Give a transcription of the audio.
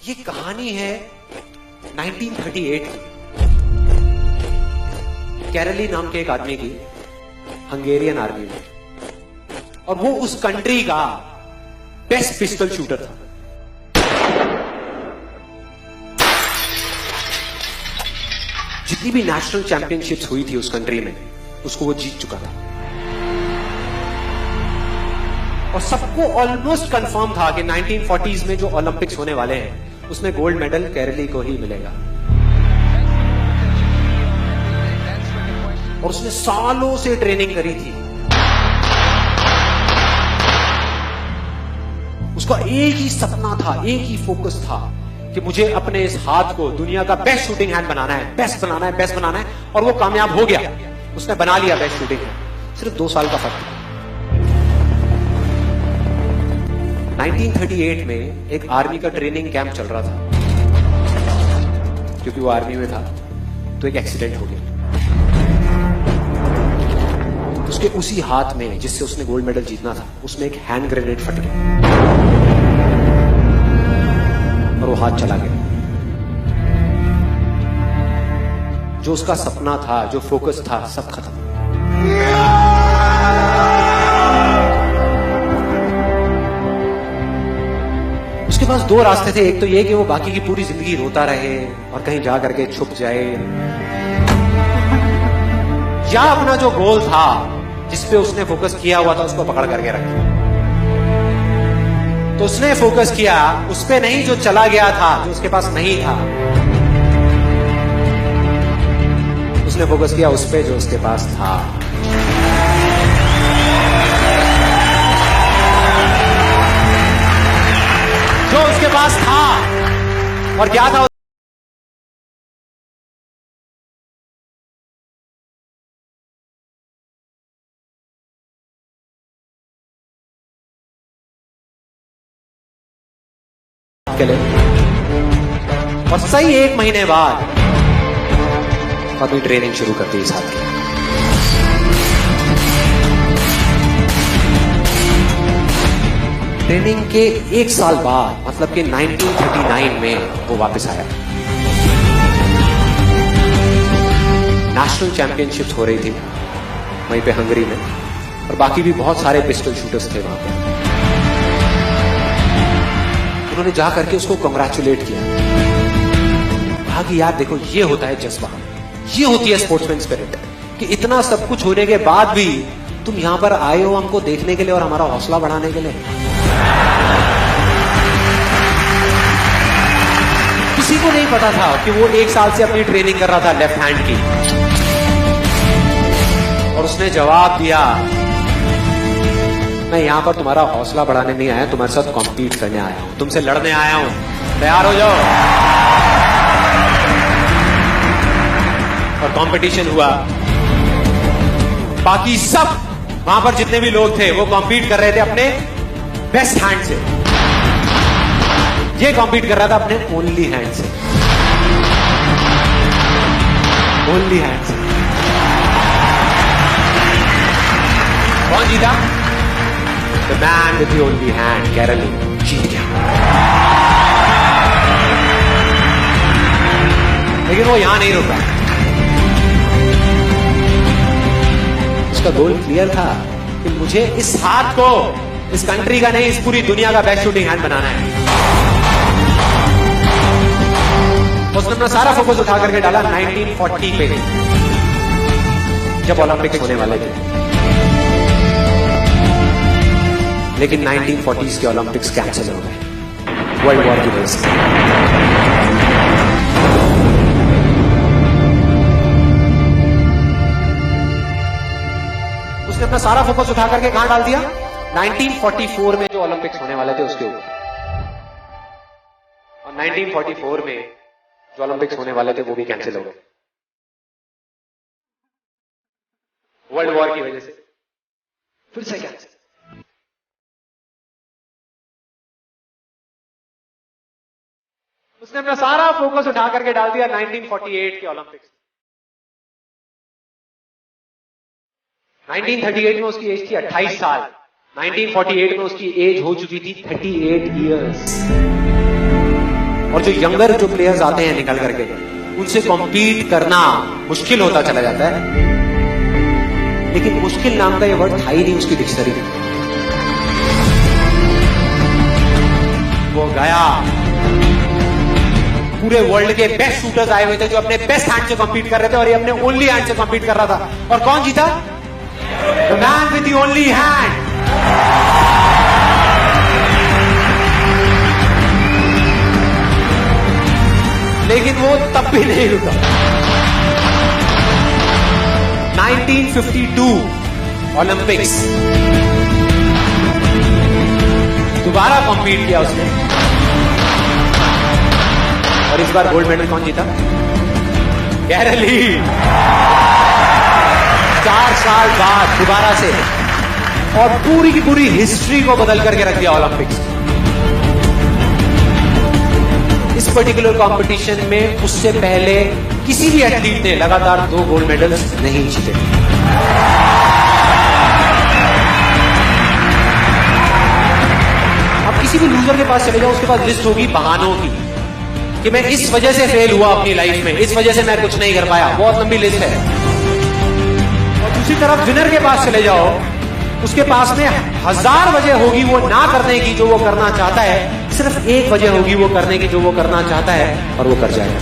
ये कहानी है 1938 की। कैरली नाम के एक आदमी की हंगेरियन आर्मी में, और वो उस कंट्री का बेस्ट पिस्टल शूटर था। जितनी भी नेशनल चैंपियनशिप्स हुई थी उस कंट्री में, उसको वो जीत चुका था। और सबको ऑलमोस्ट कंफर्म था कि 1940s में जो ओलंपिक्स होने वाले हैं उसमें गोल्ड मेडल केरली को ही मिलेगा। और उसने सालों से ट्रेनिंग करी थी। उसका एक ही सपना था, एक ही फोकस था कि मुझे अपने इस हाथ को दुनिया का बेस्ट शूटिंग हैंड बनाना है, बेस्ट बनाना है, बेस्ट बनाना है। और वो कामयाब हो गया, उसने बना लिया बेस्ट शूटिंग हैंड। सिर्फ 2 साल का फर्क था। 1938 में एक आर्मी का ट्रेनिंग कैंप चल रहा था। क्योंकि वो आर्मी में था तो एक एक्सीडेंट हो गया। उसके उसी हाथ में जिससे उसने गोल्ड मेडल जीतना था, उसमें एक हैंड ग्रेनेड फट गया और वो हाथ चला गया। जो उसका सपना था, जो फोकस था, सब खत्म। उसके पास 2 रास्ते थे। एक तो ये कि वो बाकी की पूरी जिंदगी रोता रहे और कहीं जा करके छुप जाए, या अपना जो गोल था जिस पे उसने फोकस किया हुआ था उसको पकड़ करके रखे। तो उसने फोकस किया उस पे नहीं जो चला गया था, जो उसके पास नहीं था। उसने फोकस किया उस पे जो उसके पास था। जो उसके पास था। और क्या था? और सही 1 महीने बाद अपनी ट्रेनिंग शुरू कर दी इस हाथ की। ट्रेनिंग के 1 साल बाद, मतलब कि 1939 में वो वापस आया। नेशनल चैंपियनशिप्स हो रही थी वहीं पे हंगरी में, और बाकी भी बहुत सारे पिस्टल शूटर्स थे वहां पे। उन्होंने जा करके उसको कंग्रेचुलेट किया। कहा कि यार देखो, ये होता है जज्बा, ये होती है स्पोर्ट्समैन स्पिरिट, कि इतना सब कुछ होने के बाद भी तुम यहां पर आए हो हमको देखने के लिए और हमारा हौसला बढ़ाने के लिए। किसी को नहीं पता था कि वो 1 साल से अपनी ट्रेनिंग कर रहा था लेफ्ट हैंड की। और उसने जवाब दिया, मैं यहां पर तुम्हारा हौसला बढ़ाने नहीं आया, तुम्हारे साथ कॉम्पीट करने आया हूं, तुमसे लड़ने आया हूं, तैयार हो जाओ। और कंपटीशन हुआ। बाकी सब वहां पर जितने भी लोग थे वो कॉम्पीट कर रहे थे अपने बेस्ट हैंड से। ये कॉम्पीट कर रहा था अपने ओनली हैंड से। ओनली हैंड से। कौन जीता? The man with the only hand, केरली, जीत गया। लेकिन वो यहां नहीं रुका। उसका गोल क्लियर था कि मुझे इस हाथ को, इस कंट्री का नहीं, इस पूरी दुनिया का बेस्ट शूटिंग हैंड बनाना है। उसने अपना सारा फोकस उठा करके डाला 1940 पे, जब ओलंपिक्स होने वाले थे। लेकिन 1940s के ओलंपिक्स कैंसिल हो गए वर्ल्ड वॉर की वजह से। उसने अपना सारा फोकस उठा करके कहां डाल दिया? 1944 में जो ओलंपिक्स होने वाले थे उसके ऊपर। और 1944 में जो ओलंपिक्स होने वाले थे वो भी कैंसिल हो गए वर्ल्ड वॉर की वजह से। फिर से कैंसिल। उसने अपना सारा फोकस उठा करके डाल दिया 1948 के ओलंपिक्स। 1938 में उसकी एज थी 28 साल। 1948 में उसकी एज हो चुकी थी 38 इयर्स। और जो यंगर जो प्लेयर्स आते हैं निकल करके, उनसे कॉम्पीट करना मुश्किल होता चला जाता है। लेकिन मुश्किल नाम का ये वर्ड था ही नहीं उसकी डिक्शनरी में। वो गया, पूरे वर्ल्ड के बेस्ट शूटर्स आए हुए थे जो अपने बेस्ट हैंड से कॉम्पीट कर रहे थे, और ये अपने ओनली हैंड से कॉम्पीट कर रहा था। और कौन जीता? The man with the only hand. लेकिन वो तब भी नहीं रुका। 1952 ओलंपिक्स, दोबारा कॉम्पीट किया उसने, और इस बार गोल्ड मेडल कौन जीता? कैरल ली। 4 साल बाद दोबारा से, और पूरी की पूरी हिस्ट्री को बदल करके रख दिया ओलंपिक्स। इस पर्टिकुलर कंपटीशन में उससे पहले किसी भी एथलीट ने लगातार 2 गोल्ड मेडल्स नहीं जीते। अब किसी भी लूजर के पास चले जाओ, उसके पास लिस्ट होगी बहानों की कि मैं इस वजह से फेल हुआ अपनी लाइफ में, इस वजह से मैं कुछ नहीं कर पाया। बहुत लंबी लिस्ट है। और दूसरी तरफ विनर के पास चले जाओ, उसके पास में 1000 वजह होगी वो ना करने की जो वो करना चाहता है, सिर्फ एक वजह होगी वो करने की जो वो करना चाहता है, और वो कर जाएगा।